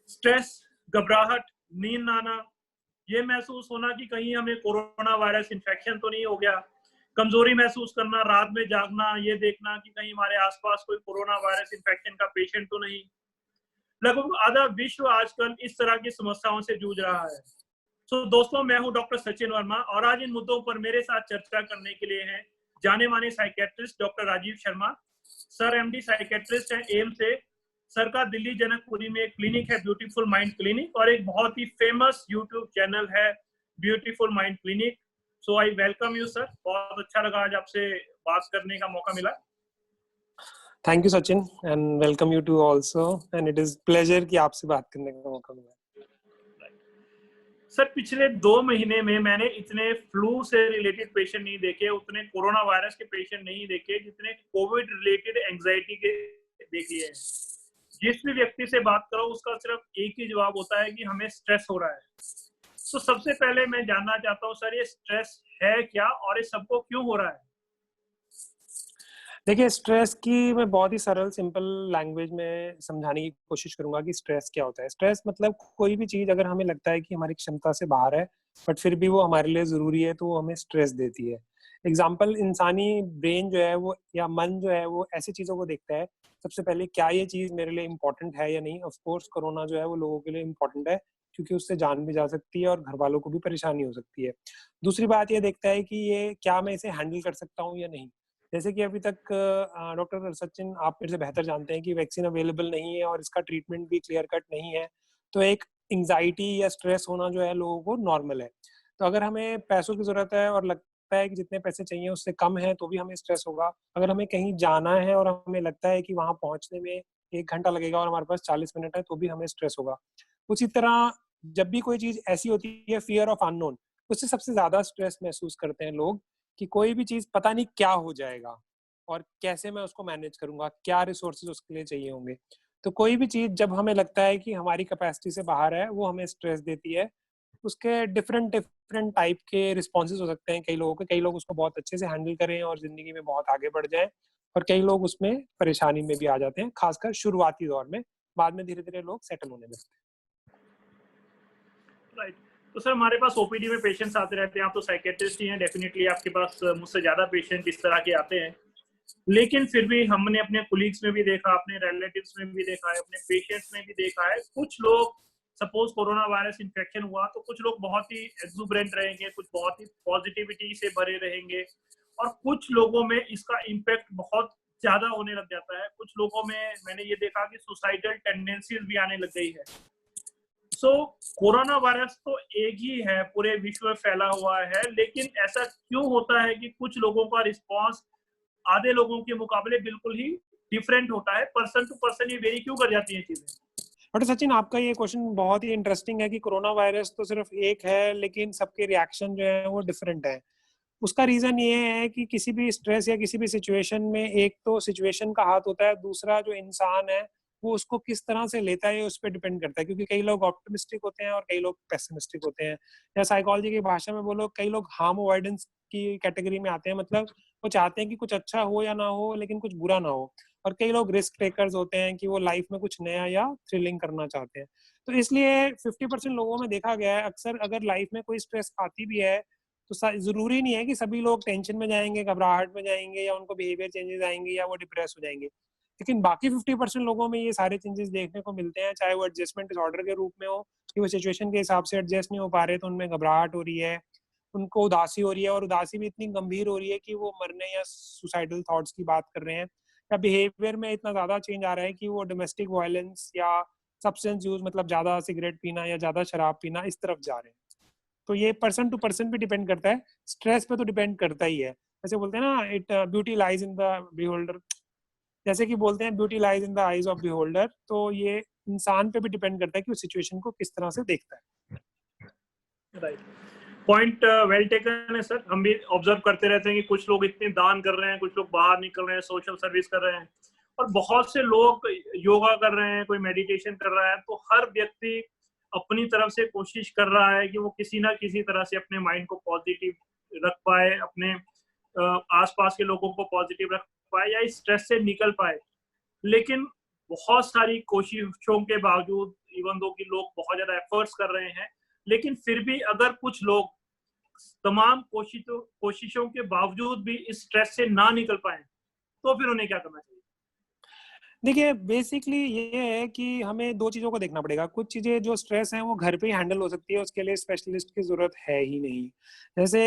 Stress, घबराहट, नींद ना आना, ये महसूस होना कि कहीं हमें कोरोना वायरस इन्फेक्शन तो नहीं हो गया, कमजोरी महसूस करना, रात में जागना, ये देखना कि कहीं हमारे आसपास कोई कोरोना वायरस इन्फेक्शन का पेशेंट तो नहीं। लगभग आधा विश्व आजकल इस तरह की समस्याओं से जूझ रहा है। दोस्तों, मैं हूं डॉक्टर सचिन वर्मा और आज इन मुद्दों पर मेरे साथ चर्चा करने के लिए हैं जाने माने psychiatrist doctor Rajiv Sharma. Sir MD psychiatrist हैं एम्स से। सर का दिल्ली जनकपुरी में एक क्लिनिक है, ब्यूटीफुल माइंड क्लिनिक, और एक बहुत ही फेमस यूट्यूब चैनल है beautiful mind clinic. So I welcome you sir. बहुत अच्छा लगा आज आपसे बात करने का मौका मिला। Thank you Sachin and welcome you to also and it is pleasure कि आपसे बात करने का मौका मिला। सर, पिछले 2 महीने में मैंने इतने फ्लू से रिलेटेड पेशेंट नहीं देखे, उतने कोरोना वायरस के पेशेंट नहीं देखे जितने कोविड रिलेटेड एंजाइटी के देख लिए हैं। जिस भी व्यक्ति से बात करो उसका सिर्फ एक ही जवाब होता है कि हमें स्ट्रेस हो रहा है। तो सबसे पहले मैं जानना चाहता हूँ सर, ये स्ट्रेस है क्या और ये सबको क्यों हो रहा है? देखिए, स्ट्रेस की मैं बहुत ही सरल सिंपल लैंग्वेज में समझाने की कोशिश करूंगा कि स्ट्रेस क्या होता है। स्ट्रेस मतलब कोई भी चीज अगर हमें लगता है कि हमारी क्षमता से बाहर है बट फिर भी वो हमारे लिए जरूरी है तो वो हमें स्ट्रेस देती है। एग्जाम्पल, इंसानी ब्रेन जो है वो या मन जो है वो ऐसी चीजों को देखता है सबसे पहले, क्या ये चीज मेरे लिए इम्पोर्टेंट है या नहीं। ऑफकोर्स कोरोना जो है वो लोगों के लिए इम्पोर्टेंट है क्योंकि उससे जान भी जा सकती है और घर वालों को भी परेशानी हो सकती है। दूसरी बात ये देखता है कि ये क्या मैं इसे हैंडल कर सकता हूँ या नहीं। जैसे कि अभी तक डॉक्टर सचिन आप मेरे से बेहतर जानते हैं कि वैक्सीन अवेलेबल नहीं है और इसका ट्रीटमेंट भी क्लियर कट नहीं है। तो एक एंजाइटी या स्ट्रेस होना जो है लोगों को नॉर्मल है। तो अगर हमें पैसों की जरूरत है और लगता है कि जितने पैसे चाहिए उससे कम है तो भी हमें स्ट्रेस होगा। अगर हमें कहीं जाना है और हमें लगता है कि वहां पहुंचने में 1 घंटा लगेगा और हमारे पास 40 मिनट है तो भी हमें स्ट्रेस होगा। उसी तरह जब भी कोई चीज ऐसी होती है, फियर ऑफ अननोन, उससे सबसे ज्यादा स्ट्रेस महसूस करते हैं लोग कि कोई भी चीज पता नहीं क्या हो जाएगा और कैसे मैं उसको मैनेज करूंगा, क्या रिसोर्सेज उसके लिए चाहिए होंगे। तो कोई भी चीज जब हमें लगता है कि हमारी कैपेसिटी से बाहर है वो हमें स्ट्रेस देती है। उसके डिफरेंट डिफरेंट टाइप के रिस्पॉन्सेज हो सकते हैं कई लोगों के। कई लोग उसको बहुत अच्छे से हैंडल करें और जिंदगी में बहुत आगे बढ़ जाएं और कई लोग उसमें परेशानी में भी आ जाते हैं, खासकर शुरुआती दौर में। बाद में धीरे धीरे लोग सेटल होने लगते हैं। राइट। तो सर, हमारे पास ओपीडी में पेशेंट्स आते रहते हैं, आप तो साइकेट्रिस्ट ही हैं, डेफिनेटली आपके पास मुझसे ज्यादा पेशेंट इस तरह के आते हैं। लेकिन फिर भी हमने अपने कोलीग्स में भी देखा, अपने रिलेटिव्स में भी देखा है, अपने पेशेंट्स में भी देखा है, कुछ लोग सपोज कोरोना वायरस इन्फेक्शन हुआ तो कुछ लोग बहुत ही एक्सुबरेंट रहेंगे, कुछ बहुत ही पॉजिटिविटी से भरे रहेंगे, और कुछ लोगों में इसका इम्पैक्ट बहुत ज्यादा होने लग जाता है। कुछ लोगों में मैंने ये देखा कि सुसाइडल टेंडेंसीज भी आने लग गई है। कोरोना वायरस तो एक ही है, पूरे विश्व में फैला हुआ है, लेकिन ऐसा क्यों होता है कि कुछ लोगों का रिस्पांस आधे लोगों के मुकाबले बिल्कुल ही डिफरेंट होता है? पर्सन टू पर्सन ये वेरी क्यों कर जाती है चीजें? बट सचिन, आपका ये क्वेश्चन बहुत ही इंटरेस्टिंग है कि कोरोना वायरस तो सिर्फ एक है लेकिन सबके रिएक्शन जो है वो डिफरेंट है। उसका रीजन ये है कि किसी भी स्ट्रेस या किसी भी सिचुएशन में एक तो सिचुएशन का हाथ होता है, दूसरा जो इंसान है वो उसको किस तरह से लेता है उस पर डिपेंड करता है। क्योंकि कई लोग ऑप्टिमिस्टिक होते हैं और कई लोग पेसिमिस्टिक होते हैं, या साइकोलॉजी की भाषा में बोलो कई लोग हार्म अवॉइडेंस की कैटेगरी में आते हैं। मतलब वो चाहते हैं कि कुछ अच्छा हो या ना हो लेकिन कुछ बुरा ना हो। और कई लोग रिस्क टेकर्स होते हैं कि वो लाइफ में कुछ नया या थ्रिलिंग करना चाहते हैं। तो इसलिए 50% लोगों में देखा गया है अक्सर अगर लाइफ में कोई स्ट्रेस आती भी है तो जरूरी नहीं है कि सभी लोग टेंशन में जाएंगे, घबराहट में जाएंगे, या उनको बिहेवियर चेंजेस आएंगे या वो डिप्रेस हो जाएंगे। लेकिन बाकी 50% लोगों में ये सारे चेंजेस देखने को मिलते हैं, चाहे वो एडजस्टमेंट डिसऑर्डर के रूप में हो कि वो सिचुएशन के हिसाब से एडजस्ट नहीं हो पा रहे तो उनमें घबराहट हो रही है, उनको उदासी हो रही है और उदासी भी इतनी गंभीर हो रही है कि वो मरने या सुसाइडल थॉट्स की बात कर रहे हैं, या बिहेवियर में इतना ज्यादा चेंज आ रहा है कि वो डोमेस्टिक वायलेंस या सब्सटेंस यूज, मतलब ज्यादा सिगरेट पीना या ज्यादा शराब पीना, इस तरफ जा रहे हैं। तो ये पर्सन टू पर्सन भी डिपेंड करता है, स्ट्रेस पे तो डिपेंड करता ही है। जैसे बोलते हैं ना, it beauty lies in the beholder, जैसे कि बोलते हैं beauty lies in the eyes of beholder. तो ये इंसान पे भी डिपेंड करता है कि उस सिचुएशन को किस तरह से देखता है। राइट, पॉइंट वेल टेकन है सर। हम भी ऑब्जर्व करते रहते हैं कि कुछ लोग इतने दान कर रहे हैं, कुछ लोग बाहर निकल रहे हैं, सोशल सर्विस कर रहे हैं, और बहुत से लोग योगा कर रहे हैं, कोई मेडिटेशन कर रहा है। तो हर व्यक्ति अपनी तरफ से कोशिश कर रहा है कि वो किसी ना किसी तरह से अपने माइंड को पॉजिटिव रख पाए, अपने आसपास के लोगों को पॉजिटिव रख पाए या इस स्ट्रेस से निकल पाए। लेकिन बहुत सारी कोशिशों के बावजूद इवन दो कि लोग बहुत ज्यादा एफर्ट्स कर रहे हैं, लेकिन फिर भी अगर कुछ लोग तमाम कोशिशों के बावजूद भी इस स्ट्रेस से ना निकल पाए, तो फिर उन्हें क्या करना चाहिए? देखिए बेसिकली ये है कि हमें दो चीजों को देखना पड़ेगा। कुछ चीजें जो स्ट्रेस है वो घर पे ही हैंडल हो सकती है, उसके लिए स्पेशलिस्ट की जरूरत है ही नहीं। जैसे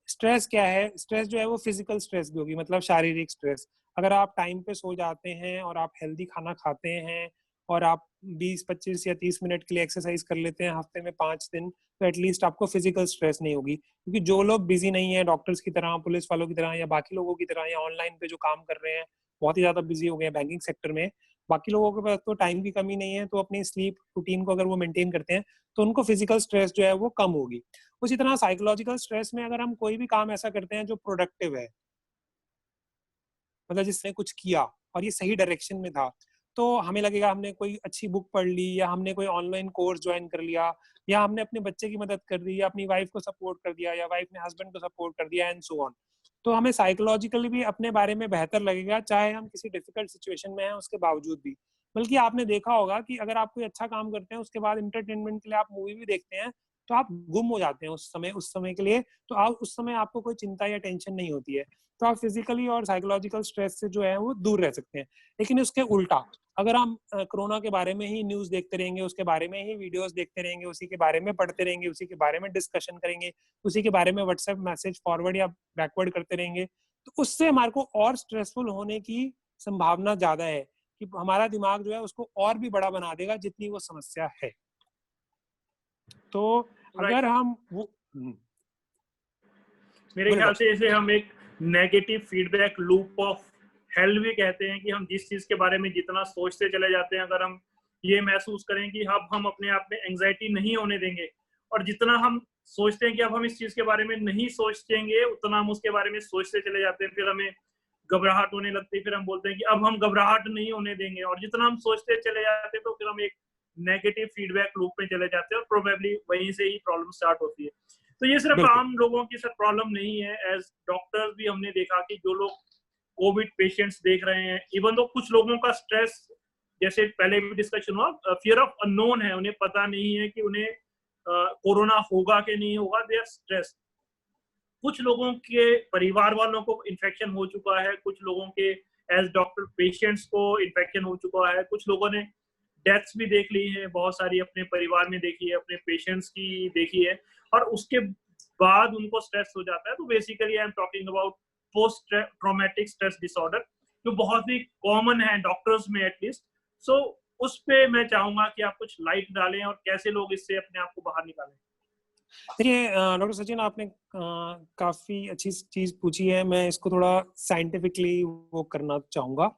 स्ट्रेस क्या है, स्ट्रेस जो है वो फिजिकल स्ट्रेस भी होगी, मतलब शारीरिक स्ट्रेस। अगर आप टाइम पे सो जाते हैं और आप हेल्दी खाना खाते हैं और आप 20-25 या 30 मिनट के लिए एक्सरसाइज कर लेते हैं हफ्ते में 5 दिन, तो एटलीस्ट आपको फिजिकल स्ट्रेस नहीं होगी। क्योंकि जो लोग बिजी नहीं है डॉक्टर्स की तरह, पुलिस वालों की तरह या बाकी लोगों की तरह, या ऑनलाइन पे जो काम कर रहे हैं बहुत ही ज्यादा बिजी हो गए हैं बैंकिंग सेक्टर में, बाकी लोगों के पास तो टाइम की कमी नहीं है, तो अपनी स्लीप रूटीन को अगर वो मेंटेन करते हैं तो उनको फिजिकल स्ट्रेस जो है वो कम होगी। उसी तरह साइकोलॉजिकल स्ट्रेस में अगर हम कोई भी काम ऐसा करते हैं जो प्रोडक्टिव है, मतलब जिसने कुछ किया और ये सही डायरेक्शन में था, तो हमें लगेगा हमने कोई अच्छी बुक पढ़ ली, या हमने कोई ऑनलाइन कोर्स ज्वाइन कर लिया, या हमने अपने बच्चे की मदद कर दी, या अपनी वाइफ को सपोर्ट कर दिया, या वाइफ ने हस्बैंड को सपोर्ट कर दिया, एंड सो ऑन। तो हमें साइकोलॉजिकली भी अपने बारे में बेहतर लगेगा, चाहे हम किसी डिफिकल्ट सिचुएशन में हैं उसके बावजूद भी। बल्कि आपने देखा होगा कि अगर आप कोई अच्छा काम करते हैं उसके बाद इंटरटेनमेंट के लिए आप मूवी भी देखते हैं, तो आप गुम हो जाते हैं उस समय के लिए। तो आप उस समय आपको कोई चिंता या टेंशन नहीं होती है, तो आप फिजिकली और साइकोलॉजिकल स्ट्रेस से जो है वो दूर रह सकते हैं। लेकिन उसके उल्टा अगर हम कोरोना के बारे में ही न्यूज देखते रहेंगे, उसके बारे में ही वीडियोस देखते रहेंगे, उसी के बारे में पढ़ते रहेंगे, उसी के बारे में डिस्कशन करेंगे, उसी के बारे में व्हाट्सएप मैसेज फॉरवर्ड या बैकवर्ड करते रहेंगे, तो उससे हमारे को और स्ट्रेसफुल होने की संभावना ज्यादा है कि हमारा दिमाग जो है उसको और भी बड़ा बना देगा जितनी वो समस्या है। तो राइट। अगर हम वो मेरे बोले ख्याल बोले से इसे हम एक negative feedback loop of hell भी कहते हैं, कि हम जिस चीज के बारे में जितना सोचते चले जाते हैं, अगर हम ये महसूस करें कि अब हम अपने आप में एंजाइटी नहीं होने देंगे, और जितना हम सोचते हैं कि अब हम इस चीज के बारे में नहीं सोचेंगे, उतना हम उसके बारे में सोचते चले जाते हैं, फिर हमें घबराहट होने लगती है, फिर हम बोलते हैं कि अब हम घबराहट नहीं होने देंगे, और जितना हम सोचते चले जाते हैं तो फिर हम एक नेगेटिव फीडबैक लूप में चले जाते हैं, और प्रोबेबली वहीं से ही प्रॉब्लम स्टार्ट होती है। तो ये सिर्फ बिल्कुल आम लोगों की सिर्फ प्रॉब्लम नहीं है, एज डॉक्टर्स भी हमने देखा कि जो लोग कोविड पेशेंट्स देख रहे हैं, इवन तो कुछ लोगों का स्ट्रेस, जैसे पहले भी डिस्कशन हुआ, फियर ऑफ अननोन है, उन्हें पता नहीं है कि उन्हें कोरोना होगा कि नहीं होगा, दे आर स्ट्रेस। कुछ लोगों के परिवार वालों को इन्फेक्शन हो चुका है, कुछ लोगों के एज डॉक्टर पेशेंट्स को इन्फेक्शन हो चुका है, कुछ लोगों ने डेथ्स भी देख ली है, बहुत सारी अपने परिवार में देखी है, अपने पेशेंट्स की देखी है, और उसके बाद उनको स्ट्रेस हो जाता है। तो basically I am talking about post traumatic stress disorder, जो बहुत ही कॉमन है डॉक्टर्स में एटलीस्ट। सो उस पे मैं चाहूंगा कि आप कुछ लाइट डालें और कैसे लोग इससे अपने आप को बाहर निकालें। देखिए डॉक्टर सचिन, आपने काफी अच्छी चीज पूछी है, मैं इसको थोड़ा साइंटिफिकली वो करना चाहूंगा।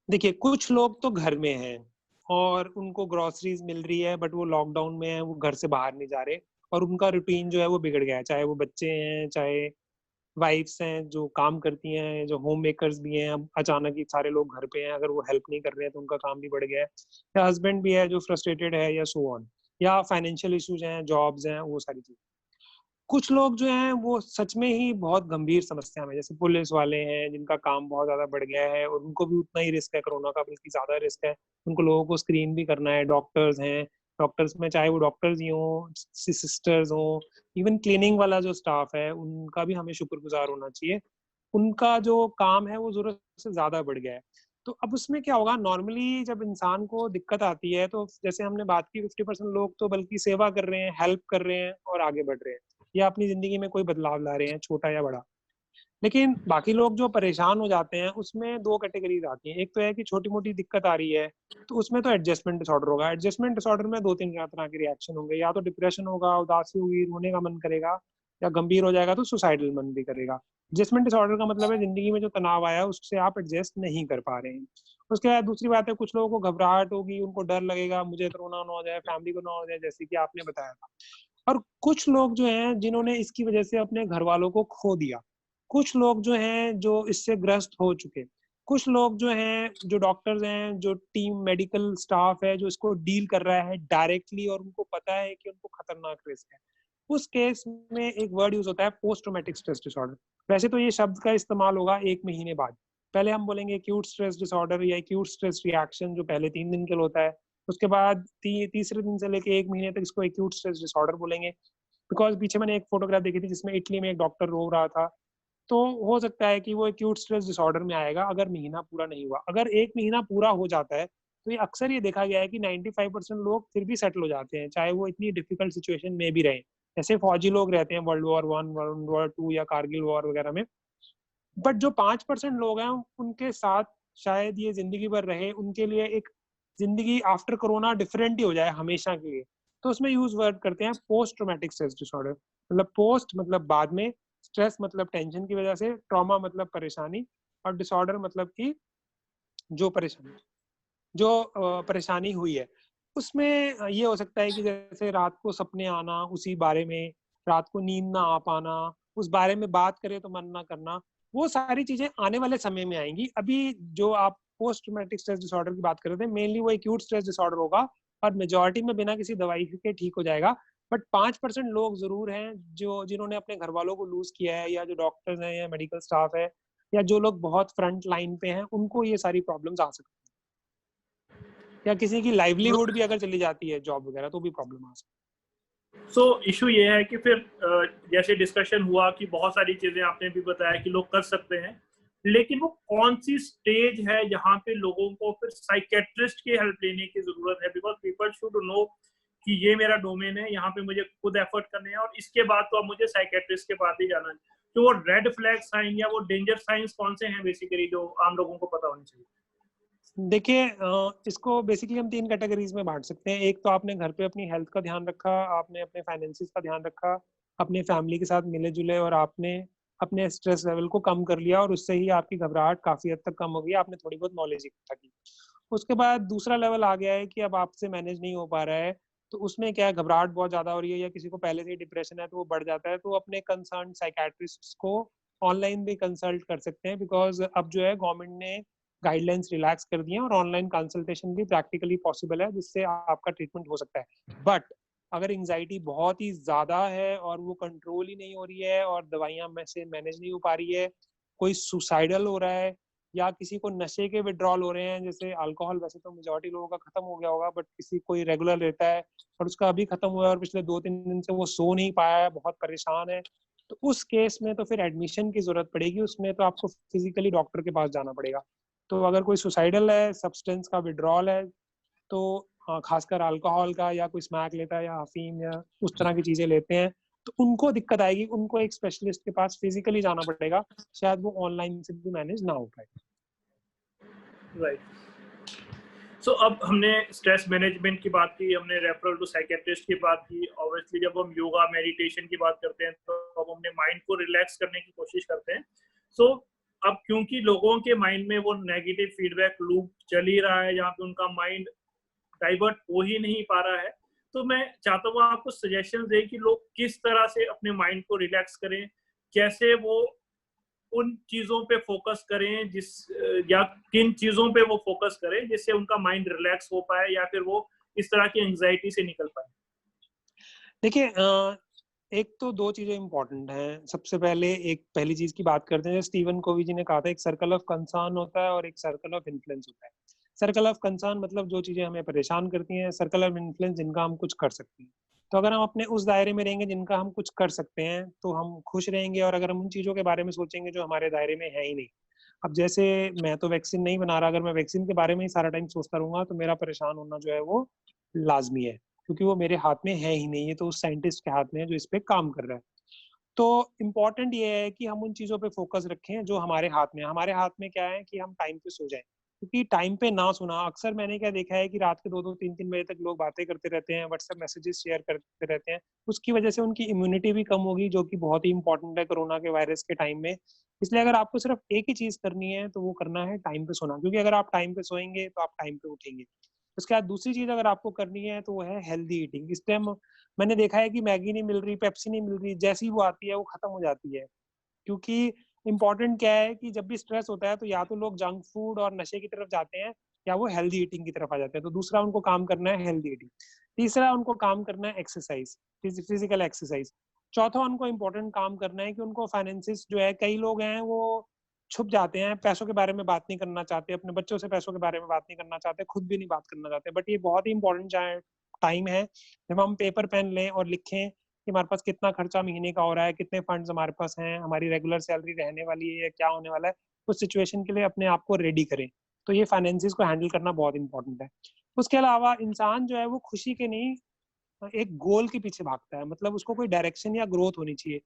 देखिए कुछ लोग तो घर में हैं और उनको ग्रोसरीज मिल रही है, बट वो लॉकडाउन में है, वो घर से बाहर नहीं जा रहे, और उनका रूटीन जो है वो बिगड़ गया है, चाहे वो बच्चे हैं, चाहे वाइफ्स हैं जो काम करती हैं, जो होम मेकर्स भी हैं, अब अचानक ही सारे लोग घर पे हैं, अगर वो हेल्प नहीं कर रहे हैं तो उनका काम भी बढ़ गया है, या हस्बैंड भी है जो फ्रस्ट्रेटेड है, या सो ऑन, या फाइनेंशियल इश्यूज हैं, जॉब्स हैं, वो सारी चीजें। कुछ लोग जो हैं वो सच में ही बहुत गंभीर समस्या में, जैसे पुलिस वाले हैं जिनका काम बहुत ज्यादा बढ़ गया है और उनको भी उतना ही रिस्क है कोरोना का, बल्कि ज्यादा रिस्क है, उनको लोगों को स्क्रीन भी करना है। डॉक्टर्स हैं, डॉक्टर्स में चाहे वो डॉक्टर्स ही हों, सिस्टर्स हों, इवन क्लीनिंग वाला जो स्टाफ है उनका भी हमें शुक्रगुजार होना चाहिए। उनका जो काम है वो जरूरत से ज्यादा बढ़ गया है। तो अब उसमें क्या होगा, नॉर्मली जब इंसान को दिक्कत आती है तो जैसे हमने बात की, 50% लोग तो बल्कि सेवा कर रहे हैं, हेल्प कर रहे हैं और आगे बढ़ रहे हैं, या अपनी जिंदगी में कोई बदलाव ला रहे हैं, छोटा या बड़ा। लेकिन बाकी लोग जो परेशान हो जाते हैं उसमें दो कैटेगरीज आती हैं। एक तो है कि छोटी मोटी दिक्कत आ रही है, तो उसमें तो एडजस्टमेंट डिसऑर्डर होगा। एडजस्टमेंट डिसऑर्डर में 2-3 तरह के रिएक्शन होंगे, या तो डिप्रेशन होगा, उदासी होगी, रोने का मन करेगा, या गंभीर हो जाएगा तो सुसाइडल मन भी करेगा। एडजस्टमेंट डिसऑर्डर का मतलब है जिंदगी में जो तनाव आया उससे आप एडजस्ट नहीं कर पा रहे हैं। उसके बाद दूसरी बात है, कुछ लोगों को घबराहट होगी, उनको डर लगेगा मुझे कोरोना ना हो जाए, फैमिली को ना हो जाए, जैसे कि आपने बताया था। और कुछ लोग जो हैं जिन्होंने इसकी वजह से अपने घर वालों को खो दिया, कुछ लोग जो हैं जो इससे ग्रस्त हो चुके, कुछ लोग जो हैं, जो डॉक्टर्स हैं, जो टीम मेडिकल स्टाफ है जो इसको डील कर रहा है डायरेक्टली, और उनको पता है कि उनको खतरनाक रिस्क है, उस केस में एक वर्ड यूज होता है पोस्ट ट्रॉमेटिक स्ट्रेस डिसऑर्डर। वैसे तो ये शब्द का इस्तेमाल होगा 1 महीने बाद। पहले हम बोलेंगे एक्यूट स्ट्रेस डिसऑर्डर या एक्यूट स्ट्रेस रिएक्शन, जो पहले 3 दिन के लिए होता है। उसके बाद तीसरे दिन से लेके 1 महीने तक इसको एक्यूट स्ट्रेस डिसऑर्डर बोलेंगे। बिकॉज पीछे मैंने एक फोटोग्राफ देखी थी जिसमें इटली में एक डॉक्टर रो रहा था, तो हो सकता है कि वो एक्यूट स्ट्रेस डिसऑर्डर में आएगा अगर महीना पूरा नहीं हुआ। अगर 1 महीना पूरा हो जाता है तो ये अक्सर ये देखा गया है कि 95% लोग फिर भी सेटल हो जाते हैं, चाहे वो इतनी डिफिकल्ट सिचुएशन में भी रहे। जैसे फौजी लोग रहते हैं वर्ल्ड वॉर 1, वर्ल्ड वॉर 2 या कारगिल वॉर वगैरह में। बट जो 5% लोग हैं उनके साथ शायद ये जिंदगी भर रहे, उनके लिए एक जिंदगी आफ्टर कोरोना डिफरेंट ही हो जाए हमेशा के लिए। तो उसमें यूज वर्ड करते हैं पोस्ट ट्रॉमेटिक स्ट्रेस डिसऑर्डर। मतलब पोस्ट मतलब बाद में, स्ट्रेस मतलब टेंशन की वजह से, ट्रॉमा मतलब परेशानी, और डिसऑर्डर मतलब कि जो परेशानी परेशानी हुई है उसमें ये हो सकता है कि जैसे रात को सपने आना उसी बारे में, रात को नींद ना आ पाना, उस बारे में बात करें तो मन ना करना, वो सारी चीजें आने वाले समय में आएंगी। अभी जो आप पोस्ट ट्रॉमेटिक स्ट्रेस डिसऑर्डर की बात कर रहे थे, मेनली वो एक्यूट स्ट्रेस डिसऑर्डर होगा और मेजोरिटी में बिना किसी दवाई के ठीक हो जाएगा। बट 5% लोग जरूर हैं जो जिन्होंने अपने घर वालों को लूज किया है, या जो डॉक्टर्स हैं या मेडिकल स्टाफ है, या जो लोग बहुत फ्रंट लाइन पे हैं, उनको ये सारी प्रॉब्लम्स आ सकती हैं। या किसी की लाइवलीहुड भी अगर चली जाती है जॉब वगैरह, तो भी प्रॉब्लम आ सकती है। सो इशू ये है कि फिर जैसे डिस्कशन हुआ कि बहुत सारी चीजें आपने भी बताया कि लोग कर सकते हैं, लेकिन वो कौन सी स्टेज है जहाँ पे लोगों को फिर साइकेट्रिस्ट की हेल्प लेने की जरूरत है? बिकॉज पीपल शुड नो कि ये मेरा डोमेन है, यहाँ पे मुझे खुद एफर्ट करने हैं और इसके बाद तो अब मुझे साइकेट्रिस्ट के पास ही जाना है। तो वो रेड फ्लैग साइन या वो डेंजर साइंस कौन से हैं बेसिकली जो आम लोगों को पता होनी चाहिए? देखिए, इसको बेसिकली हम 3 कैटेगरीज में बांट सकते हैं। एक तो आपने घर पे अपनी हेल्थ का ध्यान रखा, आपने अपने फाइनेंसिस का ध्यान रखा, अपने फैमिली के साथ मिले जुले और आपने अपने स्ट्रेस लेवल को कम कर लिया और उससे ही आपकी घबराहट काफी हद तक कम हो गई, आपने थोड़ी बहुत नॉलेज इकट्ठा की। उसके बाद दूसरा लेवल आ गया है कि अब आपसे मैनेज नहीं हो पा रहा है, तो उसमें क्या है, घबराहट बहुत ज्यादा हो रही है या किसी को पहले से ही डिप्रेशन है तो वो बढ़ जाता है, तो अपने कंसर्न साइकेट्रिस्ट को ऑनलाइन भी कंसल्ट कर सकते हैं। बिकॉज अब जो है गवर्नमेंट ने गाइडलाइंस रिलैक्स कर दिए हैं और ऑनलाइन कंसल्टेशन भी प्रैक्टिकली पॉसिबल है, जिससे आपका ट्रीटमेंट हो सकता है। बट अगर एंजाइटी बहुत ही ज्यादा है और वो कंट्रोल ही नहीं हो रही है और दवाइयां में से मैनेज नहीं हो पा रही है, कोई सुसाइडल हो रहा है या किसी को नशे के विड्रॉल हो रहे हैं, जैसे अल्कोहल वैसे तो मेजोरिटी लोगों का खत्म हो गया होगा, बट किसी कोई रेगुलर लेता है और उसका अभी खत्म हुआ है और पिछले 2-3 दिन से वो सो नहीं पाया है, बहुत परेशान है, तो उस केस में तो फिर एडमिशन की जरूरत पड़ेगी। उसमें तो आपको फिजिकली डॉक्टर के पास जाना पड़ेगा। तो अगर कोई सुसाइडल है, सब्सटेंस का विड्रॉल है, तो खासकर अल्कोहल का, या कोई स्मैक लेता है या अफीम या उस तरह की चीजें लेते हैं, तो उनको दिक्कत आएगी, उनको एक स्पेशलिस्ट के पास फिजिकली जाना पड़ेगा, शायद वो ऑनलाइन से भी मैनेज ना हो पाए। राइट। सो अब हमने स्ट्रेस मैनेजमेंट की बात की, हमने रेफरल टू साइकेट्रिस्ट की बात की। ऑब्वियसली जब हम योगा मेडिटेशन की बात करते हैं तो अब हमने माइंड को रिलैक्स करने की कोशिश करते हैं। सो अब क्योंकि लोगों के माइंड में वो नेगेटिव फीडबैक लूप चल ही रहा है, जहाँ पे उनका माइंड डाइवर्ट हो ही नहीं पा रहा है, तो मैं चाहता हूँ आपको सजेशन दें कि लोग किस तरह से अपने माइंड को रिलैक्स करें, कैसे वो उन चीजों पे फोकस करें या किन चीजों पे वो फोकस करें जिससे उनका माइंड रिलैक्स हो पाए या फिर वो इस तरह की एंजाइटी से निकल पाए। देखिए, एक तो 2 चीजें इंपॉर्टेंट हैं। सबसे पहले एक पहली चीज की बात करते हैं, स्टीवन कोवी जी ने कहा था, एक सर्कल ऑफ कंसर्न होता है और एक सर्कल ऑफ इन्फ्लुएंस होता है। सर्कल ऑफ कंसर्न मतलब जो चीजें हमें परेशान करती हैं, सर्कल ऑफ इन्फ्लुएंस जिनका हम कुछ कर सकते हैं। तो अगर हम अपने उस दायरे में रहेंगे जिनका हम कुछ कर सकते हैं तो हम खुश रहेंगे, और अगर हम उन चीजों के बारे में सोचेंगे जो हमारे दायरे में है ही नहीं। अब जैसे मैं तो वैक्सीन नहीं बना रहा, अगर मैं वैक्सीन के बारे में ही सारा टाइम सोचता रहूंगा तो मेरा परेशान होना जो है वो लाजमी है, क्योंकि वो मेरे हाथ में है ही नहीं, ये तो उस साइंटिस्ट के हाथ में है जो इस पे काम कर रहा है। तो इम्पोर्टेंट ये है कि हम उन चीजों पे फोकस रखें जो हमारे हाथ में है। हमारे हाथ में क्या है कि हम टाइम पे सो जाएं, क्योंकि टाइम पे ना सोना, अक्सर मैंने क्या देखा है कि रात के 2-2 3-3 बजे तक लोग बातें करते रहते हैं, व्हाट्सएप मैसेजेस शेयर करते रहते हैं। उसकी वजह से उनकी इम्यूनिटी भी कम होगी, जो कि बहुत ही इंपॉर्टेंट है कोरोना के वायरस के टाइम में। इसलिए अगर आपको सिर्फ एक ही चीज करनी है तो वो करना है टाइम पे सोना, क्योंकि अगर आप टाइम पे सोएंगे तो आप टाइम पे उठेंगे। उसके बाद दूसरी चीज अगर आपको करनी है तो वो है हेल्दी ईटिंग। इस टाइम मैंने देखा है कि मैगी नहीं मिल रही, पेप्सी नहीं मिल रही, जैसी वो आती है वो खत्म हो जाती है। क्योंकि इम्पोर्टेंट क्या है कि जब भी स्ट्रेस होता है तो या तो लोग जंक फूड और नशे की तरफ जाते हैं, या वो हेल्दी ईटिंग की तरफ आ जाते हैं। तो दूसरा उनको काम करना है हेल्दी ईटिंग। तीसरा उनको काम करना है एक्सरसाइज, फिजिकल एक्सरसाइज। चौथा उनको इम्पोर्टेंट काम करना है कि उनको फाइनेंसिस जो है, कई लोग हैं वो छुप जाते हैं, पैसों के बारे में बात नहीं करना चाहते, अपने बच्चों से पैसों के बारे में बात नहीं करना चाहते, खुद भी नहीं बात करना चाहते। बट ये बहुत ही इंपॉर्टेंट टाइम है जब हम पेपर पेन लें और लिखें कि हमारे पास कितना खर्चा महीने का हो रहा है, कितने फंड्स हमारे पास हैं, हमारी रेगुलर सैलरी रहने वाली है या क्या होने वाला है। उस सिचुएशन के लिए अपने आप को रेडी करें। तो ये फाइनेंसिस को हैंडल करना बहुत इंपॉर्टेंट है। उसके अलावा इंसान जो है वो खुशी के नहीं एक गोल के पीछे भागता है, मतलब उसको कोई डायरेक्शन या ग्रोथ होनी चाहिए।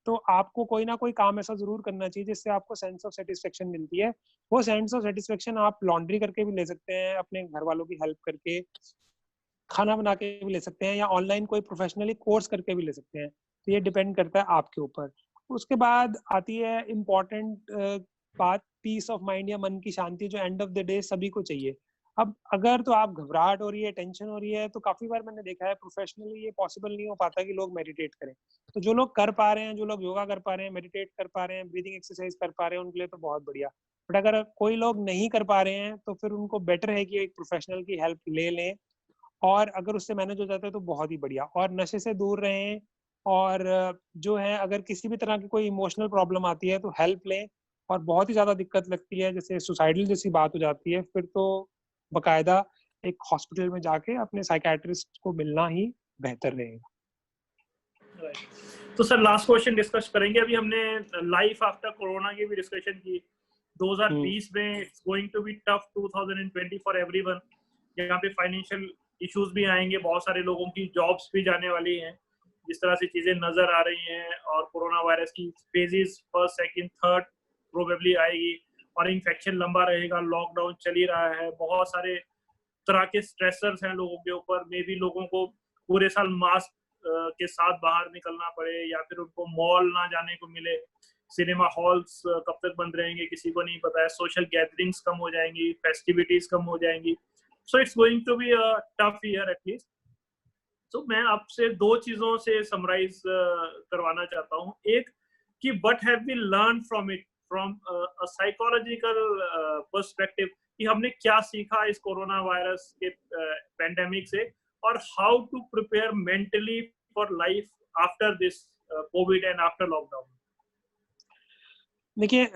तो आपको कोई ना कोई काम ऐसा जरूर करना चाहिए जिससे आपको सेंस ऑफ सेटिस्फेक्शन मिलती है। वो सेंस ऑफ सेटिस्फेक्शन आप लॉन्ड्री करके भी ले सकते हैं, अपने घर वालों की हेल्प करके, खाना बना के भी ले सकते हैं, या ऑनलाइन कोई प्रोफेशनली कोर्स करके भी ले सकते हैं। तो ये डिपेंड करता है आपके ऊपर। उसके बाद आती है इम्पोर्टेंट बात, पीस ऑफ माइंड या मन की शांति, जो एंड ऑफ द डे सभी को चाहिए। अब अगर तो आप घबराहट हो रही है, टेंशन हो रही है, तो काफी बार मैंने देखा है प्रोफेशनली ये पॉसिबल नहीं हो पाता कि लोग मेडिटेट करें। तो जो लोग कर पा रहे हैं, जो लोग योगा कर पा रहे हैं, मेडिटेट कर पा रहे हैं, ब्रीदिंग एक्सरसाइज कर पा रहे हैं, उनके लिए तो बहुत बढ़िया। बट अगर कोई लोग नहीं कर पा रहे हैं तो फिर उनको बेटर है कि एक प्रोफेशनल की हेल्प ले लें, और अगर उससे मैनेज हो जाता है तो बहुत ही बढ़िया। और नशे से दूर रहें, और जो है अगर किसी भी तरह की कोई इमोशनल प्रॉब्लम आती है तो हेल्प लें। और बहुत ही ज़्यादा दिक्कत लगती है, जैसे सुसाइडल जैसी बात हो जाती है, फिर तो बकायदा एक हॉस्पिटल में जाके अपने साइकियाट्रिस्ट को मिलना ही बेहतर रहेगा। तो सर लास्ट क्वेश्चन डिस्कस करेंगे। अभी हमने लाइफ आफ्टर कोरोना की भी डिस्कशन की। 2020 में it's going to be tough, 2020 for everyone. यहाँ पे फाइनेंशियल इश्यूज भी आएंगे, बहुत सारे लोगों की जॉब्स भी जाने वाली हैं जिस तरह से चीजें नजर आ रही हैं। और कोरोना वायरस की phases first, second, third probably आएगी, और इन्फेक्शन लंबा रहेगा, लॉकडाउन चल ही रहा है, बहुत सारे तरह के स्ट्रेसर्स हैं लोगों के ऊपर। मे बी लोगों को पूरे साल मास्क के साथ बाहर निकलना पड़े, या फिर उनको मॉल ना जाने को मिले, सिनेमा हॉल्स कब तक बंद रहेंगे किसी को नहीं पता है, सोशल गैदरिंग्स कम हो जाएंगी, फेस्टिविटीज कम हो जाएंगी। So it's going to be a tough year at least. तो मैं आपसे दो चीजों से समराइज करवाना चाहता हूँ। एक कि what have we learn from it, from a psychological perspective, कि हमने क्या सीखा इस कोरोना वायरस के पेंडेमिक से, और how to prepare mentally for life after this Covid and after lockdown. देखिए,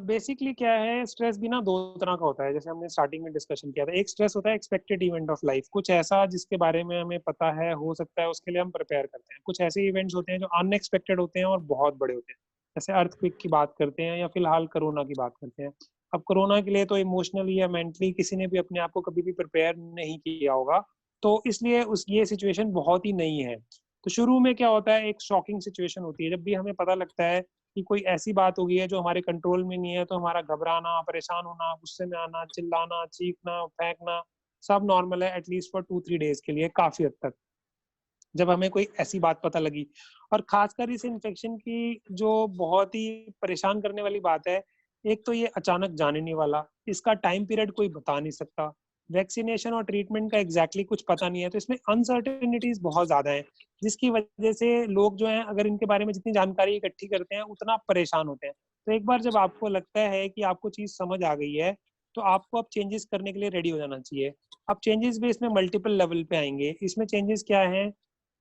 बेसिकली क्या है, स्ट्रेस भी ना दो तरह का होता है, जैसे हमने स्टार्टिंग में डिस्कशन किया था। एक स्ट्रेस होता है एक्सपेक्टेड इवेंट ऑफ लाइफ, कुछ ऐसा जिसके बारे में हमें पता है हो सकता है, उसके लिए हम प्रिपेयर करते हैं। कुछ ऐसे इवेंट्स होते हैं जो अनएक्सपेक्टेड होते हैं और बहुत बड़े होते हैं, जैसे अर्थक्वेक की बात करते हैं या फिलहाल कोरोना की बात करते हैं। अब कोरोना के लिए तो इमोशनली या मेंटली किसी ने भी अपने आप को कभी भी प्रिपेयर नहीं किया होगा, तो इसलिए उस ये सिचुएशन बहुत ही नई है। तो शुरू में क्या होता है, एक शॉकिंग सिचुएशन होती है। जब भी हमें पता लगता है कि कोई ऐसी बात हो गई है जो हमारे कंट्रोल में नहीं है, तो हमारा घबराना, परेशान होना, गुस्से में आना, चिल्लाना, चीखना, फेंकना सब नॉर्मल है, एटलीस्ट फॉर 2-3 डेज के लिए काफी हद तक। जब हमें कोई ऐसी बात पता लगी, और खासकर इस इन्फेक्शन की जो बहुत ही परेशान करने वाली बात है, एक तो ये अचानक जाने नहीं वाला, इसका टाइम पीरियड कोई बता नहीं सकता, वैक्सीनेशन और ट्रीटमेंट का एग्जैक्टली कुछ पता नहीं है, तो इसमें अनसर्टेनिटीज बहुत ज्यादा है, जिसकी वजह से लोग जो हैं अगर इनके बारे में जितनी जानकारी इकट्ठी करते हैं उतना परेशान होते हैं। तो एक बार जब आपको लगता है कि आपको चीज समझ आ गई है, तो आपको अब चेंजेस करने के लिए रेडी हो जाना चाहिए। अब चेंजेस भी इसमें मल्टीपल लेवल पे आएंगे। इसमें चेंजेस क्या है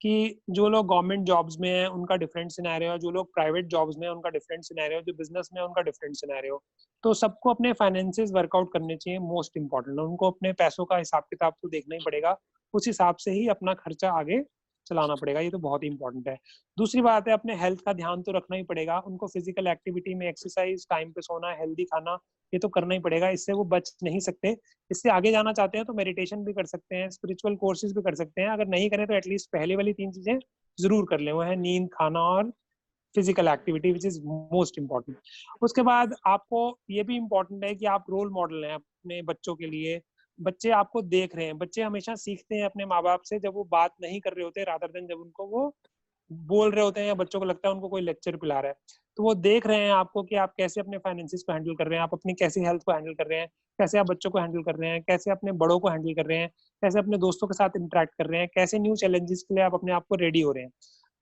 कि जो लोग गवर्नमेंट जॉब्स में हैं उनका डिफरेंट सिनेरियो है, जो लोग प्राइवेट जॉब्स में हैं उनका डिफरेंट सिनेरियो, जो बिजनेस में है उनका डिफरेंट सिनेरियो। तो सबको अपने फाइनेंसेस वर्कआउट करने चाहिए, मोस्ट इंपॉर्टेंट। उनको अपने पैसों का हिसाब किताब तो देखना ही पड़ेगा, उस हिसाब से ही अपना खर्चा आगे चलाना पड़ेगा, ये तो बहुत ही इंपॉर्टेंट है। दूसरी बात है, अपने हेल्थ का ध्यान तो रखना ही पड़ेगा। उनको फिजिकल एक्टिविटी में एक्सरसाइज, टाइम पे सोना, हेल्दी खाना, ये तो करना ही पड़ेगा, इससे वो बच नहीं सकते। इससे आगे जाना चाहते हैं तो मेडिटेशन भी कर सकते हैं, स्पिरिचुअल कोर्सेज भी कर सकते हैं। अगर नहीं करें तो एटलीस्ट पहले वाली 3 चीजें जरूर कर लें, वो है नींद, खाना और physical activity, which is most important. उसके बाद आपको ये भी इम्पोर्टेंट है कि आप रोल मॉडल हैं अपने बच्चों के लिए। बच्चे आपको देख रहे हैं, बच्चे हमेशा सीखते हैं अपने माँ बाप से, जब वो बात नहीं कर रहे होते, रादर देन जब उनको वो बोल रहे होते हैं, या बच्चों को लगता है उनको कोई लेक्चर पिला रहा है। तो वो देख रहे हैं आपको कि आप कैसे अपने फाइनेंसिस को हैंडल कर रहे हैं, आप अपनी कैसी हेल्थ को हैंडल कर रहे हैं, कैसे आप बच्चों को हैंडल कर रहे हैं, कैसे अपने बड़ों को हैंडल कर रहे हैं, कैसे अपने दोस्तों के साथ इंटरेक्ट कर रहे हैं, कैसे न्यू चैलेंजेस के लिए आप अपने आप को रेडी हो रहे हैं।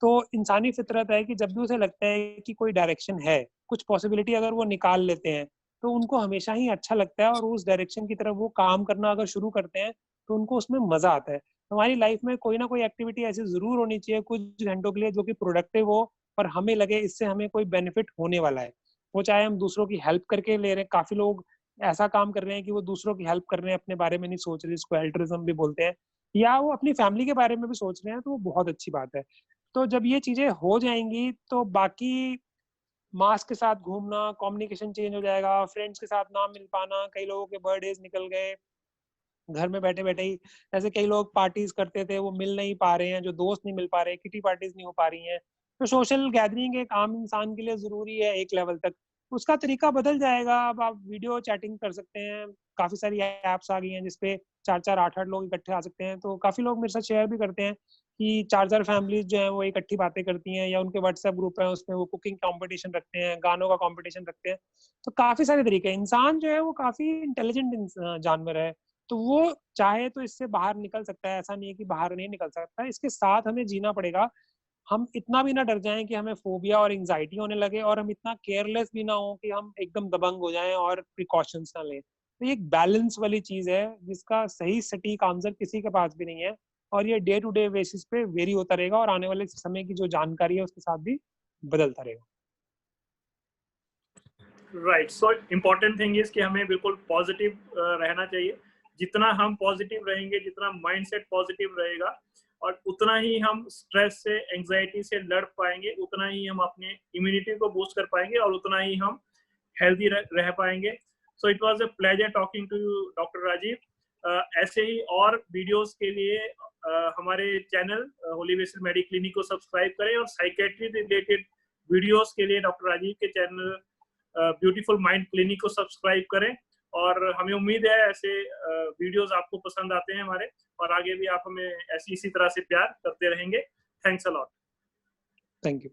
तो इंसानी फितरत है कि जब भी उसे लगता है कि कोई डायरेक्शन है, कुछ पॉसिबिलिटी अगर वो निकाल लेते हैं, तो उनको हमेशा ही अच्छा लगता है, और उस डायरेक्शन की तरफ वो काम करना अगर शुरू करते हैं तो उनको उसमें मजा आता है। हमारी लाइफ में कोई ना कोई एक्टिविटी ऐसी जरूर होनी चाहिए कुछ घंटों के लिए जो कि प्रोडक्टिव हो और हमें लगे इससे हमें कोई बेनिफिट होने वाला है। वो चाहे हम दूसरों की हेल्प करके ले रहे हैं, काफी लोग ऐसा काम कर रहे हैं कि वो दूसरों की हेल्प कर रहे हैं, अपने बारे में नहीं सोच रहे, जिसको एल्ट्रुइज्म भी बोलते हैं, या वो अपनी फैमिली के बारे में भी सोच रहे हैं, तो वो बहुत अच्छी बात है। तो जब ये चीजें हो जाएंगी तो बाकी मास्क के साथ घूमना, कम्युनिकेशन चेंज हो जाएगा, फ्रेंड्स के साथ ना मिल पाना, कई लोगों के बर्थडेज निकल गए, घर में बैठे-बैठे ही ऐसे कई लोग पार्टीज करते थे, वो मिल नहीं पा रहे हैं, जो दोस्त नहीं मिल पा रहे, किटी पार्टीज नहीं हो पा रही हैं। तो सोशल गैदरिंग एक आम इंसान के लिए ज़रूरी है एक लेवल तक। उसका तरीका बदल जाएगा, अब आप वीडियो चैटिंग कर सकते हैं, काफ़ी सारी ऐप्स आ गई हैं जिसपे 4-4, 8-8 लोग इकट्ठे आ सकते हैं। तो काफ़ी लोग मेरे साथ शेयर भी करते हैं कि 4-4 फैमिलीज़ जो हैं वो इकट्ठी बातें करती हैं, या उनके व्हाट्सएप ग्रुप है उसमें वो कुकिंग कॉम्पिटिशन रखते हैं, गानों का कॉम्पिटिशन रखते हैं। तो काफ़ी सारे तरीके हैं। इंसान जो है वो काफ़ी इंटेलिजेंट जानवर है। तो वो चाहे तो इससे बाहर निकल सकता है, ऐसा नहीं है कि बाहर नहीं निकल सकता है, इसके साथ हमें जीना पड़ेगा। हम इतना भी ना डर जाएँ कि हमें फ़ोबिया और एंग्ज़ायटी होने लगे, और हम इतना केयरलेस भी ना हों कि हम एकदम दबंग हो जाएँ और प्रिकॉशंस ना लें। तो ये एक बैलेंस वाली चीज़ है, जिसका सही सटीक आंसर किसी के पास भी नहीं है, और ये डे टू डे बेसिस पे वेरी होता रहेगा, और आने वाले समय की जो जानकारी है उसके साथ भी बदलता रहेगा। Right, so important thing is कि हमें बिल्कुल पॉजिटिव रहना चाहिए। जितना हम पॉजिटिव रहेंगे, जितना माइंडसेट पॉजिटिव रहेगा, और उतना ही हम स्ट्रेस से, एंग्जाइटी से लड़ पाएंगे, उतना ही हम अपने इम्यूनिटी को बूस्ट कर पाएंगे, और उतना ही हम हेल्दी रह पाएंगे। So it was a pleasure talking to you doctor Rajiv. ऐसे ही और वीडियोस के लिए हमारे channel Holy Vessel Medi Clinic को सब्सक्राइब करें, और साइकेट्री रिलेटेड वीडियोस के लिए डॉक्टर राजीव के चैनल ब्यूटीफुल माइंड क्लिनिक को सब्सक्राइब करें। और हमें उम्मीद है ऐसे वीडियोस आपको पसंद आते हैं हमारे, और आगे भी आप हमें ऐसी इसी तरह से प्यार करते रहेंगे। Thanks a lot. Thank you.